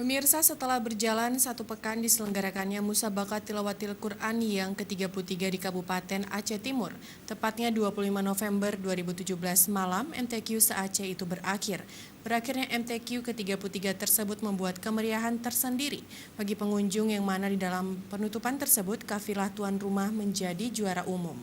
Pemirsa, setelah berjalan satu pekan diselenggarakannya Musabaqah Tilawatil Quran yang ke-33 di Kabupaten Aceh Timur, tepatnya 25 November 2017 malam, MTQ se-Aceh itu berakhir. Berakhirnya MTQ ke-33 tersebut membuat kemeriahan tersendiri bagi pengunjung yang mana di dalam penutupan tersebut kafilah tuan rumah menjadi juara umum.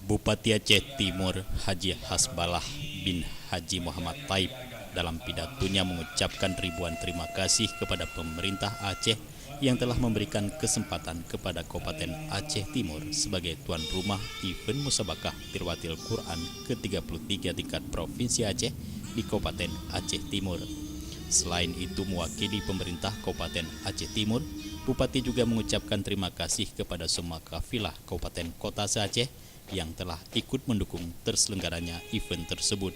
Bupati Aceh Timur Haji Hasbalah bin Haji Muhammad Taib dalam pidatonya mengucapkan ribuan terima kasih kepada pemerintah Aceh yang telah memberikan kesempatan kepada Kabupaten Aceh Timur sebagai tuan rumah event Musabaqah Tilawatil Quran ke-33 tingkat Provinsi Aceh di Kabupaten Aceh Timur. Selain itu, mewakili pemerintah Kabupaten Aceh Timur, Bupati juga mengucapkan terima kasih kepada semua kafilah Kabupaten Kota se-Aceh yang telah ikut mendukung terselenggaranya event tersebut.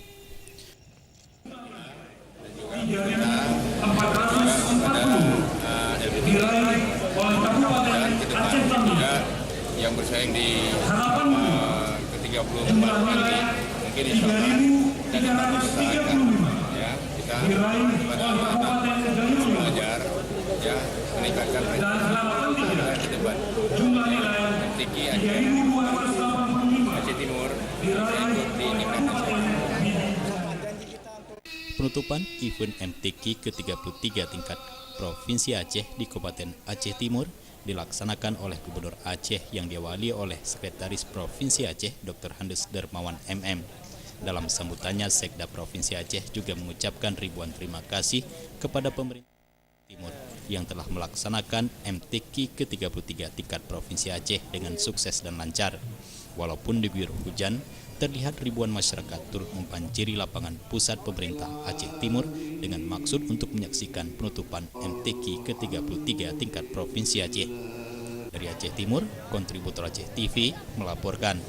Yang bersaing di ke-34 nanti mungkin insya Allah dan kita usahakan ya kita belajar ya meningkatkan prestasi ke depan. MTQ Aceh Timur ikut di tingkat nasional. Penutupan event MTQ ke-33 tingkat Provinsi Aceh di Kabupaten Aceh Timur dilaksanakan oleh Gubernur Aceh yang diawali oleh Sekretaris Provinsi Aceh Dr. Handes Dermawan MM. Dalam sambutannya, Sekda Provinsi Aceh juga mengucapkan ribuan terima kasih kepada pemerintah Timur yang telah melaksanakan MTQ ke-33 tingkat Provinsi Aceh dengan sukses dan lancar. Walaupun diguyur hujan, terlihat ribuan masyarakat turut membanjiri lapangan pusat pemerintah Aceh Timur dengan maksud untuk menyaksikan penutupan MTQ ke-33 tingkat Provinsi Aceh. Dari Aceh Timur, kontributor Aceh TV melaporkan.